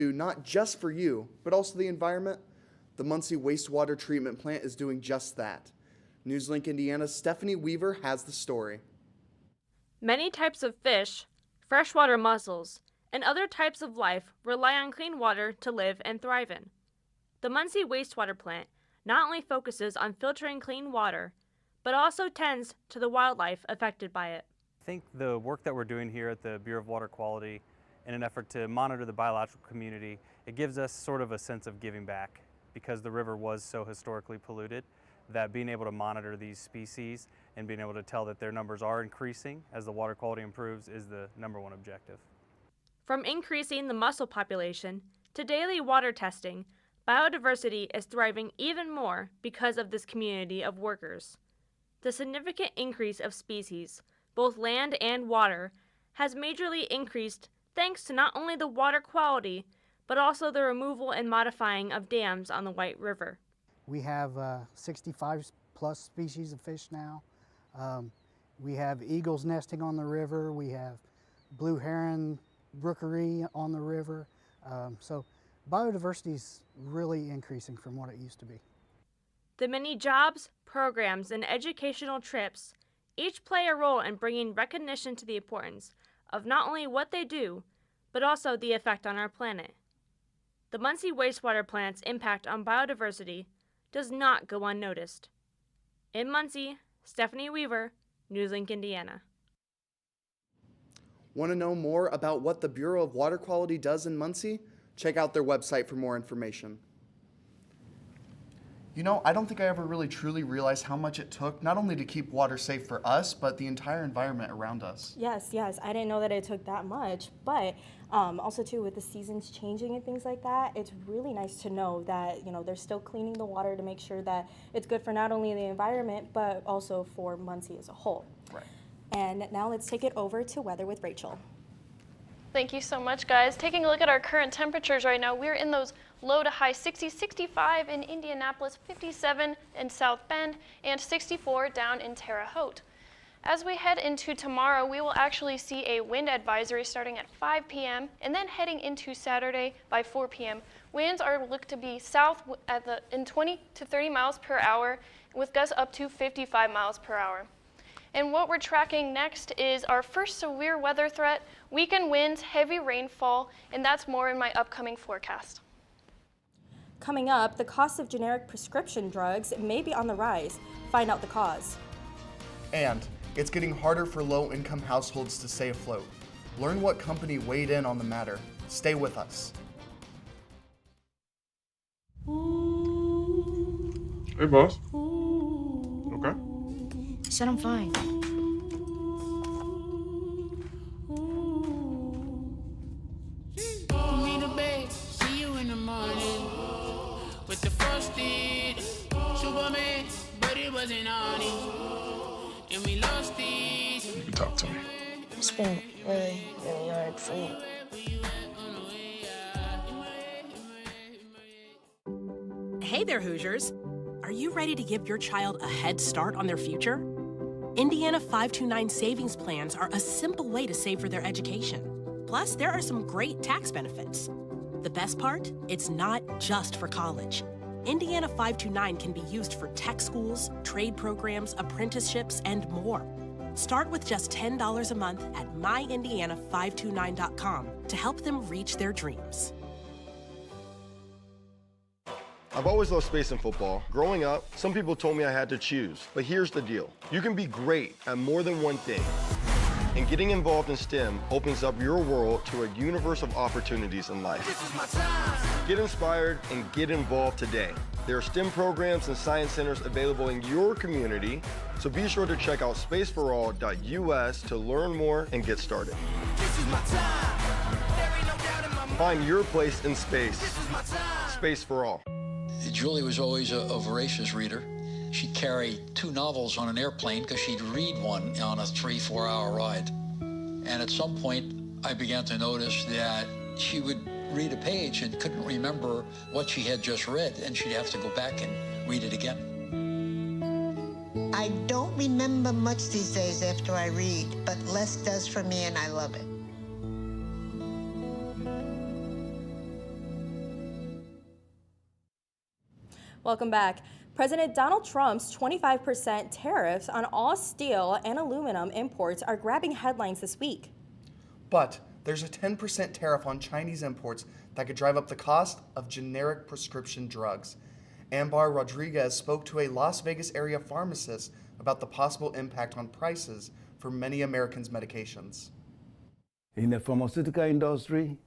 do not just for you, but also the environment, the Muncie wastewater treatment plant is doing just that. NewsLink Indiana's Stephanie Weaver has the story. Many types of fish, freshwater mussels, and other types of life rely on clean water to live and thrive in. The Muncie wastewater plant not only focuses on filtering clean water, but also tends to the wildlife affected by it. I think the work that we're doing here at the Bureau of Water Quality in an effort to monitor the biological community, it gives us sort of a sense of giving back because the river was so historically polluted that being able to monitor these species and being able to tell that their numbers are increasing as the water quality improves is the #1 objective. From increasing the mussel population to daily water testing, biodiversity is thriving even more because of this community of workers. The significant increase of species, both land and water, has majorly increased thanks to not only the water quality, but also the removal and modifying of dams on the White River. We have 65 plus species of fish now. We have eagles nesting on the river. We have blue heron rookery on the river. So biodiversity is really increasing from what it used to be. The many jobs, programs, and educational trips each play a role in bringing recognition to the importance of not only what they do, but also the effect on our planet. The Muncie wastewater plant's impact on biodiversity does not go unnoticed. In Muncie, Stephanie Weaver, NewsLink Indiana. Want to know more about what the Bureau of Water Quality does in Muncie? Check out their website for more information. You know, I don't think I ever really truly realized how much it took not only to keep water safe for us, but the entire environment around us. Yes, I didn't know that it took that much, but also too with the seasons changing and things like that, it's really nice to know that, they're still cleaning the water to make sure that it's good for not only the environment, but also for Muncie as a whole. Right. And now let's take it over to weather with Rachel. Thank you so much, guys. Taking a look at our current temperatures right now, we're in those low to high 60s, 65 in Indianapolis, 57 in South Bend, and 64 down in Terre Haute. As we head into tomorrow, we will actually see a wind advisory starting at 5 p.m. and then heading into Saturday by 4 p.m. Winds are looked to be south in 20 to 30 miles per hour with gusts up to 55 miles per hour. And what we're tracking next is our first severe weather threat, weekend winds, heavy rainfall, and that's more in my upcoming forecast. Coming up, the cost of generic prescription drugs may be on the rise. Find out the cause. And it's getting harder for low-income households to stay afloat. Learn what company weighed in on the matter. Stay with us. Hey, boss. Okay? I said I'm fine. With the frosted Superman, but it wasn't on it. And we lost it. You can talk to me. It's been really, really hard for me. Hey there, Hoosiers. Are you ready to give your child a head start on their future? Indiana 529 savings plans are a simple way to save for their education. Plus, there are some great tax benefits. The best part? It's not just for college. Indiana 529 can be used for tech schools, trade programs, apprenticeships, and more. Start with just $10 a month at myindiana529.com to help them reach their dreams. I've always loved space and football. Growing up, some people told me I had to choose. But here's the deal. You can be great at more than one thing. And getting involved in STEM opens up your world to a universe of opportunities in life. This is my time. Get inspired and get involved today. There are STEM programs and science centers available in your community, so be sure to check out spaceforall.us to learn more and get started. This is my time. There ain't no doubt in my mind. Find your place in space. This is my time. Space for all. Julie was always a voracious reader. She'd carry 2 novels on an airplane because she'd read one on a 3-4 hour ride. And at some point, I began to notice that she would read a page and couldn't remember what she had just read, and she'd have to go back and read it again. I don't remember much these days after I read, but less does for me, and I love it. Welcome back. President Donald Trump's 25% tariffs on all steel and aluminum imports are grabbing headlines this week. But there's a 10% tariff on Chinese imports that could drive up the cost of generic prescription drugs. Ambar Rodriguez spoke to a Las Vegas area pharmacist about the possible impact on prices for many Americans' medications. In the pharmaceutical industry,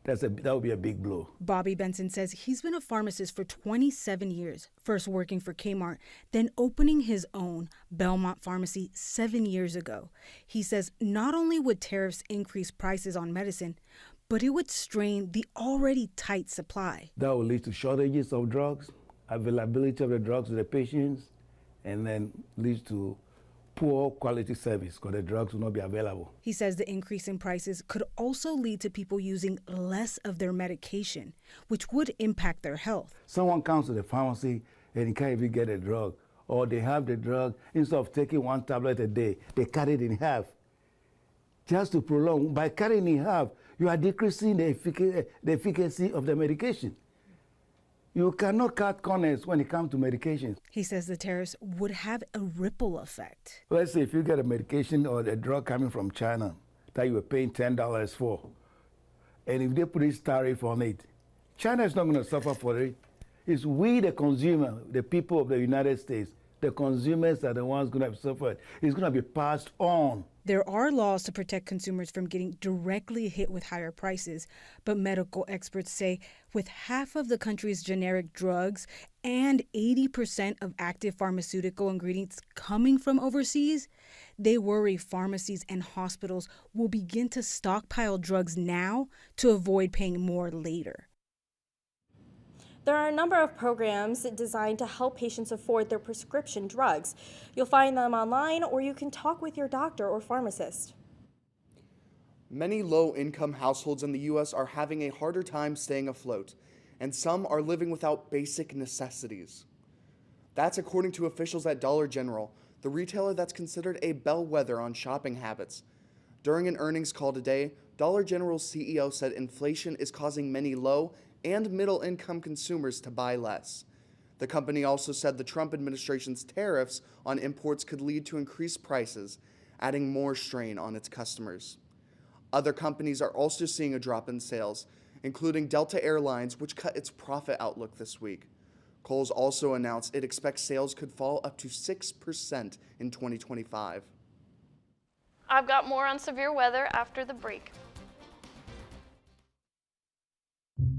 that would be a big blow. Bobby Benson says he's been a pharmacist for 27 years, first working for Kmart, then opening his own Belmont Pharmacy 7 years ago. He says not only would tariffs increase prices on medicine, but it would strain the already tight supply. That will lead to shortages of drugs, availability of the drugs to the patients, and then leads to poor quality service because the drugs will not be available. He says the increase in prices could also lead to people using less of their medication, which would impact their health. Someone comes to the pharmacy and he can't even get a drug, or they have the drug, instead of taking 1 tablet a day, they cut it in half. Just to prolong, by cutting in half, you are decreasing the efficacy of the medication. You cannot cut corners when it comes to medications. He says the tariffs would have a ripple effect. Let's say if you get a medication or a drug coming from China that you were paying $10 for, and if they put this tariff on it, China is not going to suffer for it. It's we, the consumer, the people of the United States, the consumers are the ones going to suffer. It's going to be passed on. There are laws to protect consumers from getting directly hit with higher prices, but medical experts say with half of the country's generic drugs and 80% of active pharmaceutical ingredients coming from overseas, they worry pharmacies and hospitals will begin to stockpile drugs now to avoid paying more later. There are a number of programs designed to help patients afford their prescription drugs. You'll find them online, or you can talk with your doctor or pharmacist. Many low-income households in the U.S. are having a harder time staying afloat, and some are living without basic necessities. That's according to officials at Dollar General, the retailer that's considered a bellwether on shopping habits. During an earnings call today, Dollar General's CEO said inflation is causing many low and middle-income consumers to buy less. The company also said the Trump administration's tariffs on imports could lead to increased prices, adding more strain on its customers. Other companies are also seeing a drop in sales, including Delta Airlines, which cut its profit outlook this week. Kohl's also announced it expects sales could fall up to 6% in 2025. I've got more on severe weather after the break.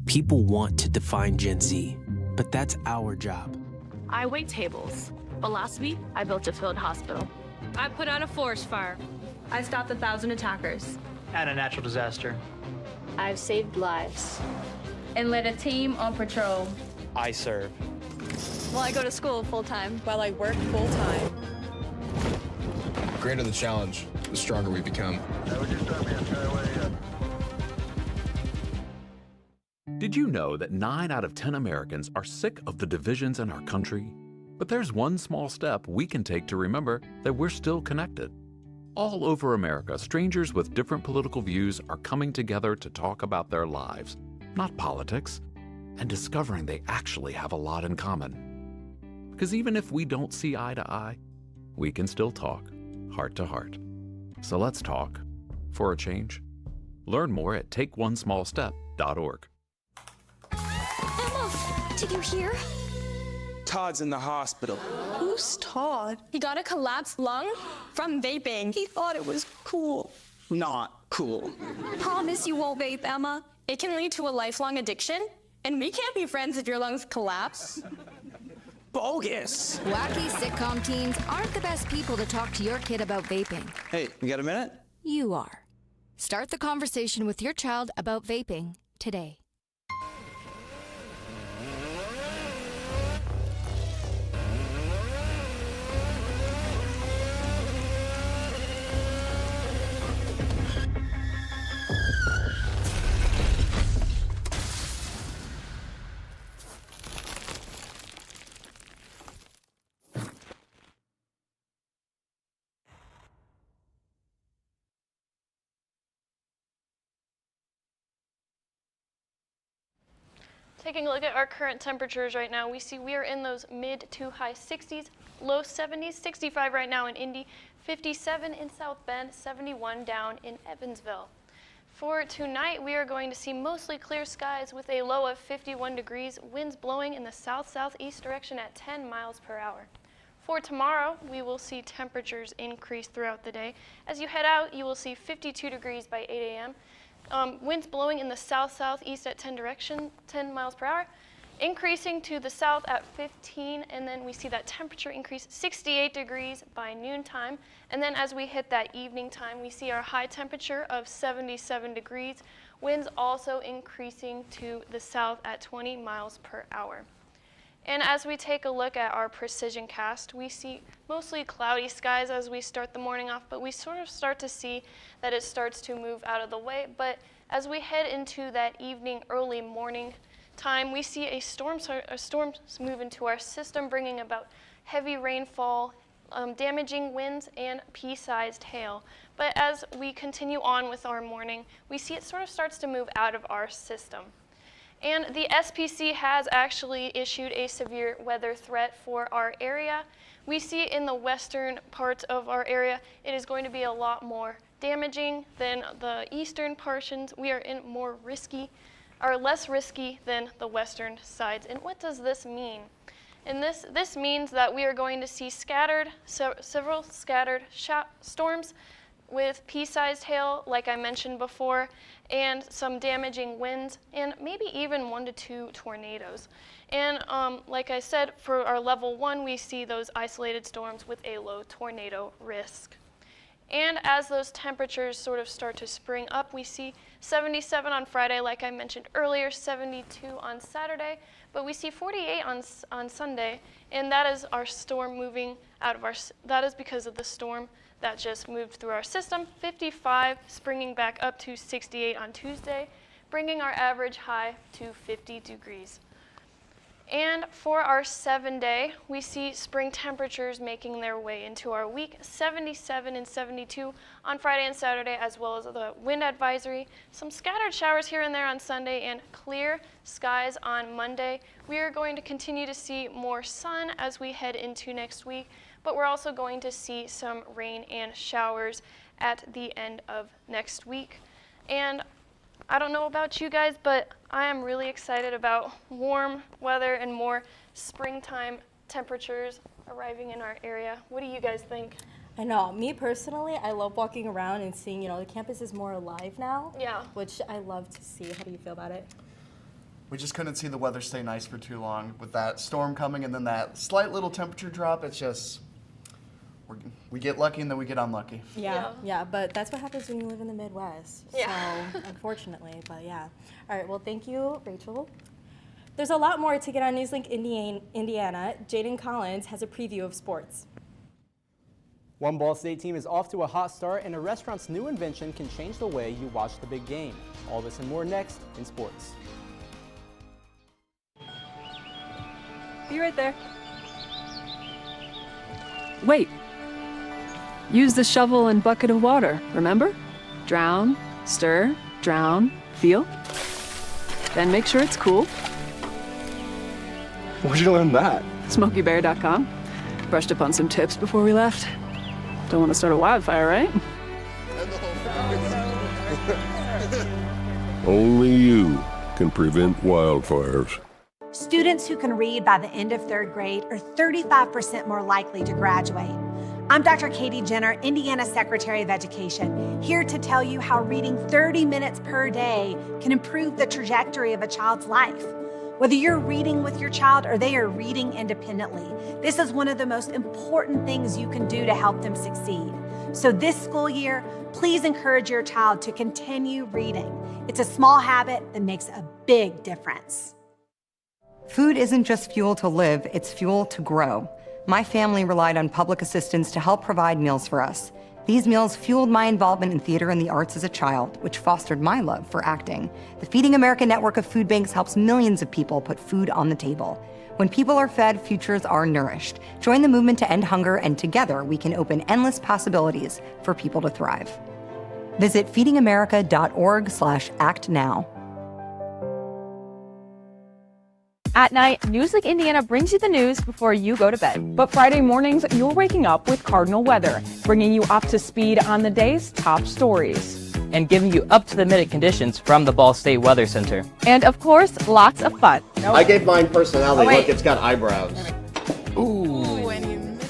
People want to define Gen Z, but that's our job. I wait tables, but last week I built a field hospital. I put out a forest fire. I stopped 1,000 attackers. And a natural disaster. I've saved lives. And led a team on patrol. I serve. Well, I go to school full-time. While I work full-time. The greater the challenge, the stronger we become. Did you know that 9 out of 10 Americans are sick of the divisions in our country? But there's one small step we can take to remember that we're still connected. All over America, strangers with different political views are coming together to talk about their lives, not politics, and discovering they actually have a lot in common. Because even if we don't see eye to eye, we can still talk, heart to heart. So let's talk, for a change. Learn more at takeonesmallstep.org. Emma, did you hear? Todd's in the hospital. Who's Todd? He got a collapsed lung from vaping. He thought it was cool. Not cool. Promise you won't vape, Emma. It can lead to a lifelong addiction, and we can't be friends if your lungs collapse. Bogus. Wacky sitcom teens aren't the best people to talk to your kid about vaping. Hey, you got a minute? You are. Start the conversation with your child about vaping today. Taking a look at our current temperatures right now, we see we are in those mid to high 60s, low 70s, 65 right now in Indy, 57 in South Bend, 71 down in Evansville. For tonight, we are going to see mostly clear skies with a low of 51 degrees, winds blowing in the south-southeast direction at 10 miles per hour. For tomorrow, we will see temperatures increase throughout the day. As you head out, you will see 52 degrees by 8 a.m., winds blowing in the south-southeast at 10 miles per hour, increasing to the south at 15, and then we see that temperature increase 68 degrees by noontime. And then as we hit that evening time, we see our high temperature of 77 degrees, winds also increasing to the south at 20 miles per hour. And as we take a look at our precision cast, we see mostly cloudy skies as we start the morning off, but we sort of start to see that it starts to move out of the way. But as we head into that evening, early morning time, we see a storm move into our system, bringing about heavy rainfall, damaging winds, and pea-sized hail. But as we continue on with our morning, we see it sort of starts to move out of our system. And the SPC has actually issued a severe weather threat for our area. We see in the western parts of our area, it is going to be a lot more damaging than the eastern portions. We are in more risky, or less risky than the western sides. And what does this mean? And this means that we are going to see several scattered storms with pea-sized hail, like I mentioned before, and some damaging winds, and maybe even 1 to 2 tornadoes. And like I said, for our level 1, we see those isolated storms with a low tornado risk. And as those temperatures sort of start to spring up, we see 77 on Friday, like I mentioned earlier, 72 on Saturday, but we see 48 on Sunday, and that is our storm moving out of that is because of the storm that just moved through our system. 55 springing back up to 68 on Tuesday, bringing our average high to 50 degrees. And for our 7-day, we see spring temperatures making their way into our week, 77 and 72 on Friday and Saturday, as well as the wind advisory. Some scattered showers here and there on Sunday, and clear skies on Monday. We are going to continue to see more sun as we head into next week, but we're also going to see some rain and showers at the end of next week. And I don't know about you guys, but I am really excited about warm weather and more springtime temperatures arriving in our area. What do you guys think? I know. Me personally, I love walking around and seeing, the campus is more alive now. Yeah. Which I love to see. How do you feel about it? We just couldn't see the weather stay nice for too long. With that storm coming and then that slight little temperature drop, it's just, we get lucky and then we get unlucky. Yeah, but that's what happens when you live in the Midwest. Yeah. So, unfortunately, but yeah. All right, well, thank you, Rachel. There's a lot more to get on NewsLink Indiana. Jaden Collins has a preview of sports. One Ball State team is off to a hot start, and a restaurant's new invention can change the way you watch the big game. All this and more next in sports. Be right there. Wait. Use the shovel and bucket of water, remember? Drown, stir, drown, feel. Then make sure it's cool. Where'd you learn that? SmokeyBear.com. Brushed up on some tips before we left. Don't want to start a wildfire, right? Only you can prevent wildfires. Students who can read by the end of 3rd grade are 35% more likely to graduate. I'm Dr. Katie Jenner, Indiana Secretary of Education, here to tell you how reading 30 minutes per day can improve the trajectory of a child's life. Whether you're reading with your child or they are reading independently, this is one of the most important things you can do to help them succeed. So this school year, please encourage your child to continue reading. It's a small habit that makes a big difference. Food isn't just fuel to live, it's fuel to grow. My family relied on public assistance to help provide meals for us. These meals fueled my involvement in theater and the arts as a child, which fostered my love for acting. The Feeding America network of food banks helps millions of people put food on the table. When people are fed, futures are nourished. Join the movement to end hunger, and together we can open endless possibilities for people to thrive. Visit feedingamerica.org/actnow. At night, NewsLink Indiana brings you the news before you go to bed. But Friday mornings, you're waking up with Cardinal Weather, bringing you up to speed on the day's top stories. And giving you up-to-the-minute conditions from the Ball State Weather Center. And of course, lots of fun. I gave mine personality. Look, it's got eyebrows.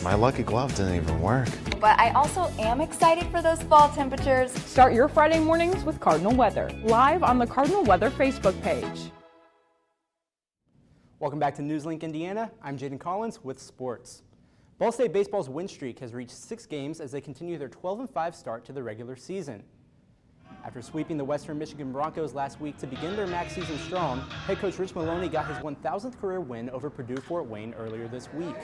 My lucky glove didn't even work. But I also am excited for those fall temperatures. Start your Friday mornings with Cardinal Weather, live on the Cardinal Weather Facebook page. Welcome back to NewsLink Indiana. I'm Jaden Collins with sports. Ball State Baseball's win streak has reached 6 games as they continue their 12-5 start to the regular season. After sweeping the Western Michigan Broncos last week to begin their MAC season strong, head coach Rich Maloney got his 1,000th career win over Purdue-Fort Wayne earlier this week.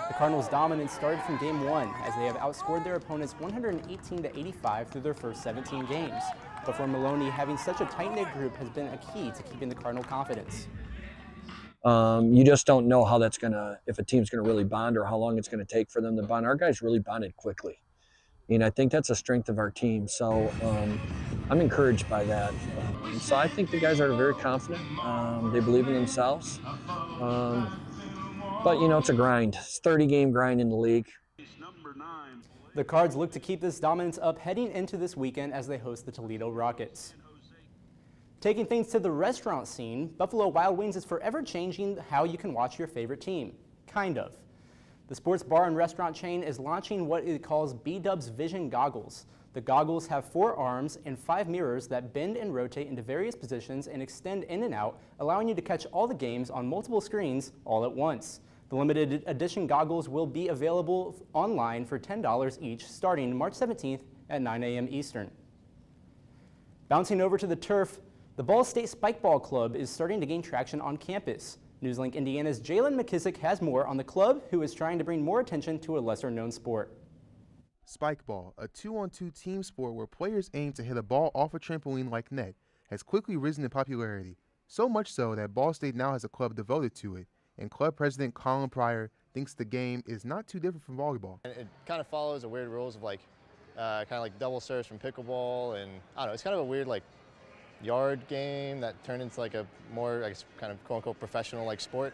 The Cardinals' dominance started from game 1 as they have outscored their opponents 118-85 through their first 17 games. But for Maloney, having such a tight-knit group has been a key to keeping the Cardinal confidence. You just don't know how that's if a team's gonna really bond or how long it's gonna take for them to bond. Our guys really bonded quickly. I think that's a strength of our team. So I'm encouraged by that. So I think the guys are very confident. They believe in themselves. But it's a grind. It's a 30-game grind in the league. The Cards look to keep this dominance up heading into this weekend as they host the Toledo Rockets. Taking things to the restaurant scene, Buffalo Wild Wings is forever changing how you can watch your favorite team. Kind of. The sports bar and restaurant chain is launching what it calls B-Dubs Vision Goggles. The goggles have 4 arms and 5 mirrors that bend and rotate into various positions and extend in and out, allowing you to catch all the games on multiple screens all at once. The limited edition goggles will be available online for $10 each starting March 17th at 9 a.m. Eastern. Bouncing over to the turf, the Ball State Spikeball Club is starting to gain traction on campus. NewsLink Indiana's Jalen McKissick has more on the club, who is trying to bring more attention to a lesser-known sport. Spikeball, a 2-on-2 team sport where players aim to hit a ball off a trampoline like net, has quickly risen in popularity, so much so that Ball State now has a club devoted to it, and club president Colin Pryor thinks the game is not too different from volleyball. It kind of follows the weird rules of kind of like double serves from pickleball, and I don't know, it's kind of a weird yard game that turned into a more, I guess, kind of quote-unquote professional sport.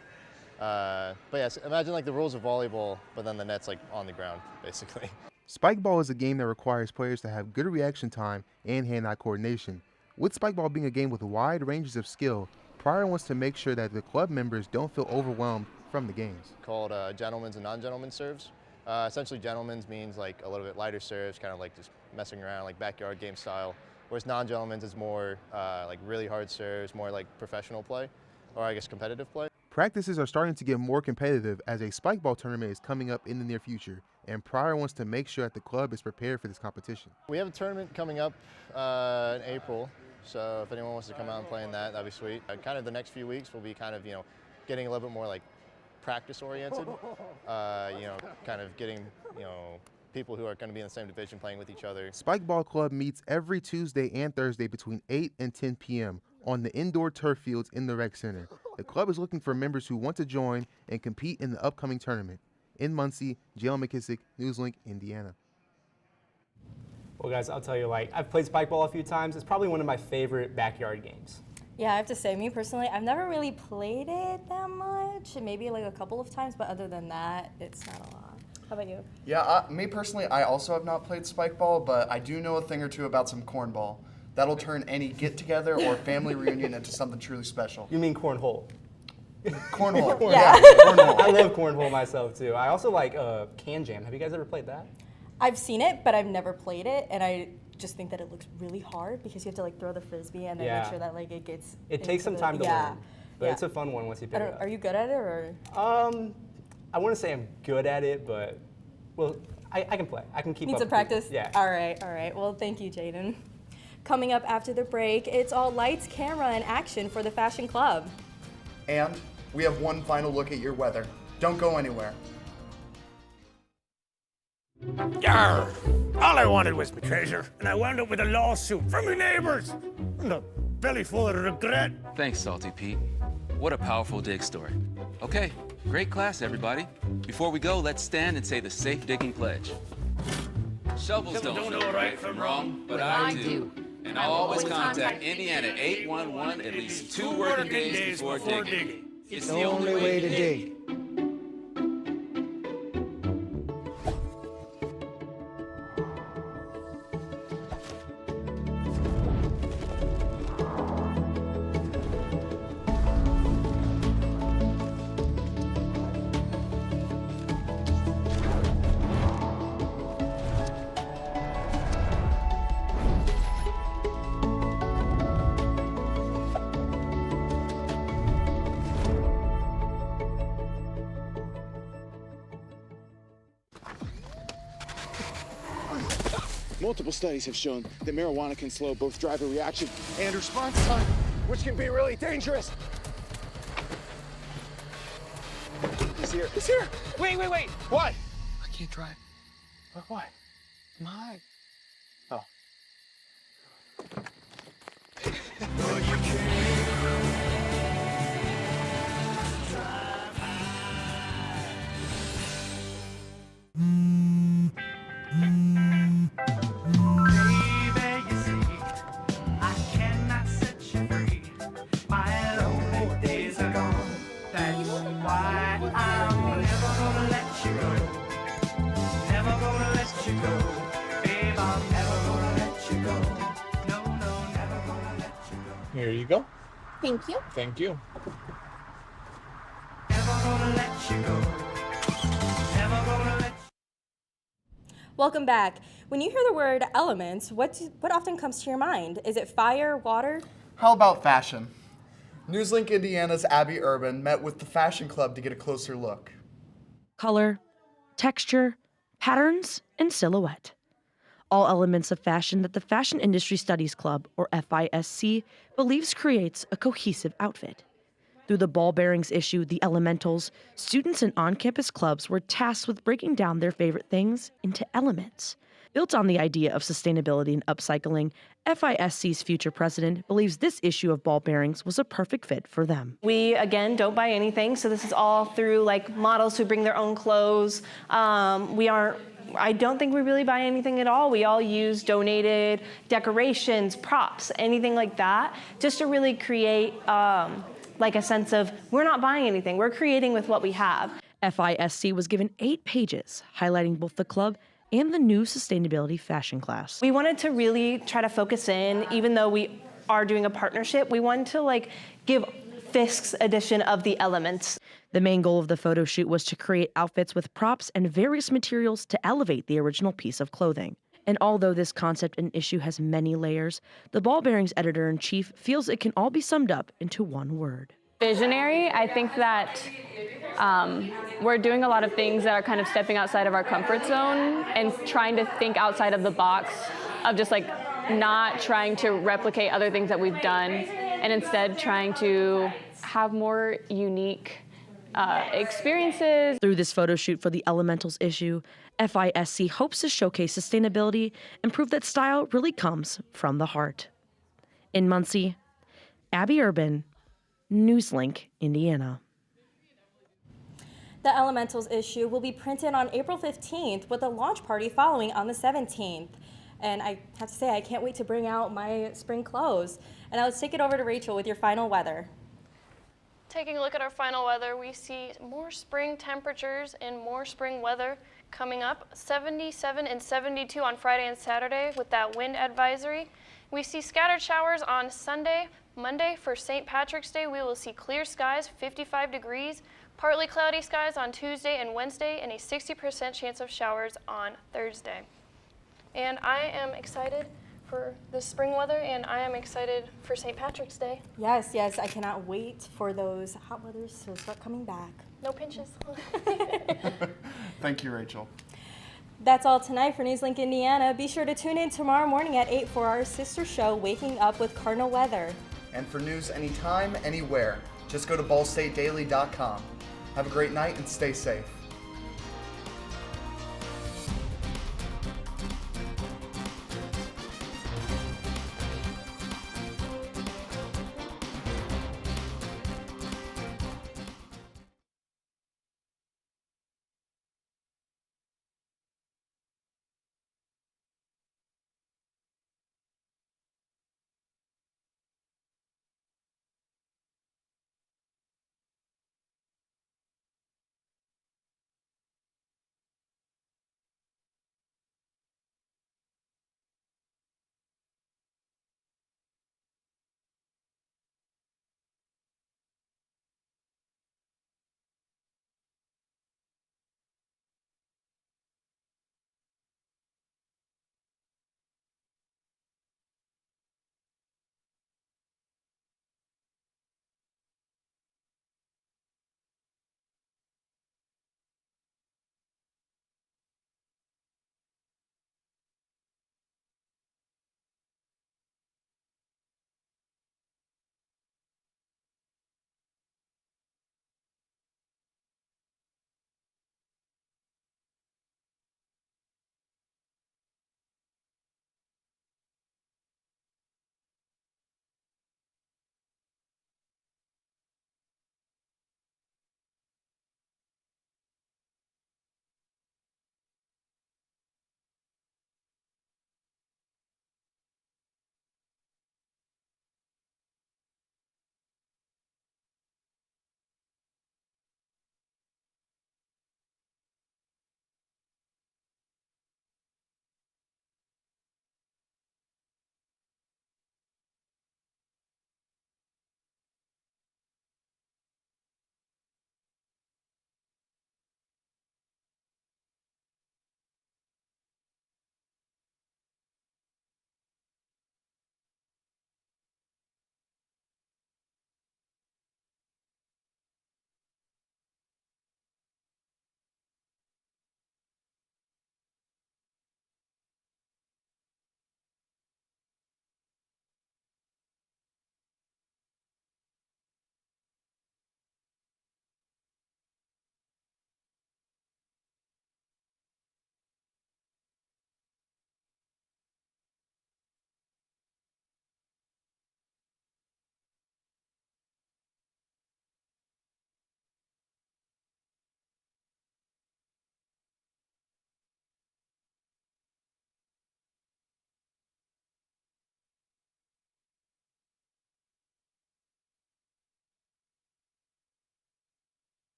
But yes, imagine the rules of volleyball, but then the net's on the ground, basically. Spikeball is a game that requires players to have good reaction time and hand-eye coordination. With Spikeball being a game with wide ranges of skill, Pryor wants to make sure that the club members don't feel overwhelmed from the games. Called gentlemen's and non-gentlemen's serves. Essentially, gentlemen's means a little bit lighter serves, kind of just messing around, backyard game style. Whereas non-gentlemen's is more really hard serves, more professional play, or I guess competitive play. Practices are starting to get more competitive as a Spikeball tournament is coming up in the near future, and Pryor wants to make sure that the club is prepared for this competition. We have a tournament coming up in April, so if anyone wants to come out and play in that, that'd be sweet. Kind of the next few weeks will be kind of, getting a little bit more practice oriented, kind of getting, people who are going to be in the same division playing with each other. Spikeball Club meets every Tuesday and Thursday between 8 and 10 p.m. on the indoor turf fields in the rec center. The club is looking for members who want to join and compete in the upcoming tournament. In Muncie, Jalen McKissick, NewsLink, Indiana. Well, guys, I'll tell you, I've played Spikeball a few times. It's probably one of my favorite backyard games. Yeah, I have to say, me personally, I've never really played it that much. Maybe a couple of times, but other than that, it's not a lot. How about you? Yeah, me personally, I also have not played Spikeball, but I do know a thing or two about some cornball. That'll turn any get-together or family reunion into something truly special. You mean cornhole? Cornhole. Yeah. Cornhole. I love cornhole myself, too. I also like can jam. Have you guys ever played that? I've seen it, but I've never played it, and I just think that it looks really hard because you have to throw the frisbee and then make sure that it gets. It takes some time to learn, but it's a fun one once you pick it up. Are you good at it, or? I wouldn't say I'm good at it, but I can play. I can keep up. Need some practice? Yeah. All right. Well, thank you, Jaden. Coming up after the break, it's all lights, camera, and action for the Fashion Club. And we have one final look at your weather. Don't go anywhere. Yarr! All I wanted was my treasure, and I wound up with a lawsuit from my neighbors. And a belly full of regret. Thanks, Salty Pete. What a powerful dig story. Okay, great class, everybody. Before we go, let's stand and say the safe digging pledge. Shovels don't know right from wrong, but I do. And I'll always contact Indiana 811 at least 2 working days before digging. It's the only way to dig. Multiple studies have shown that marijuana can slow both driver reaction and response time, which can be really dangerous. He's here. He's here. Wait. What? I can't drive. Why? My. Oh. Here you go. Thank you. Thank you. Welcome back. When you hear the word elements, what often comes to your mind? Is it fire, water? How about fashion? NewsLink Indiana's Abby Urban met with the Fashion Club to get a closer look. Color, texture, patterns, and silhouette. All elements of fashion that the Fashion Industry Studies Club, or FISC, believes creates a cohesive outfit. Through the ball bearings issue, The Elementals, students in on-campus clubs were tasked with breaking down their favorite things into elements. Built on the idea of sustainability and upcycling, FISC's future president believes this issue of ball bearings was a perfect fit for them. We, again, don't buy anything, so this is all through models who bring their own clothes. I don't think we really buy anything at all. We all use donated decorations, props, anything like that, just to really create a sense of we're not buying anything, we're creating with what we have. FISC was given 8 pages highlighting both the club and the new sustainability fashion class. We wanted to really try to focus in, even though we are doing a partnership, we wanted to give Fisk's edition of the elements. The main goal of the photo shoot was to create outfits with props and various materials to elevate the original piece of clothing. And although this concept and issue has many layers, the Ball Bearings editor-in-chief feels it can all be summed up into one word. Visionary. I think that we're doing a lot of things that are kind of stepping outside of our comfort zone and trying to think outside of the box of just not trying to replicate other things that we've done and instead trying to have more unique experiences. Through this photo shoot for the Elementals issue, FISC hopes to showcase sustainability and prove that style really comes from the heart. In Muncie, Abby Urban, NewsLink, Indiana. The Elementals issue will be printed on April 15th with a launch party following on the 17th. And I have to say, I can't wait to bring out my spring clothes. And let's take it over to Rachel with your final weather. Taking a look at our final weather, we see more spring temperatures and more spring weather coming up. 77 and 72 on Friday and Saturday with that wind advisory. We see scattered showers on Sunday. Monday for St. Patrick's Day, we will see clear skies, 55 degrees, partly cloudy skies on Tuesday and Wednesday, and a 60% chance of showers on Thursday. And I am excited for the spring weather, and I am excited for St. Patrick's Day. Yes, I cannot wait for those hot weathers to start coming back. No pinches. Thank you, Rachel. That's all tonight for NewsLink Indiana. Be sure to tune in tomorrow morning at 8 for our sister show, Waking Up with Cardinal Weather. And for news anytime, anywhere, just go to ballstatedaily.com. Have a great night and stay safe.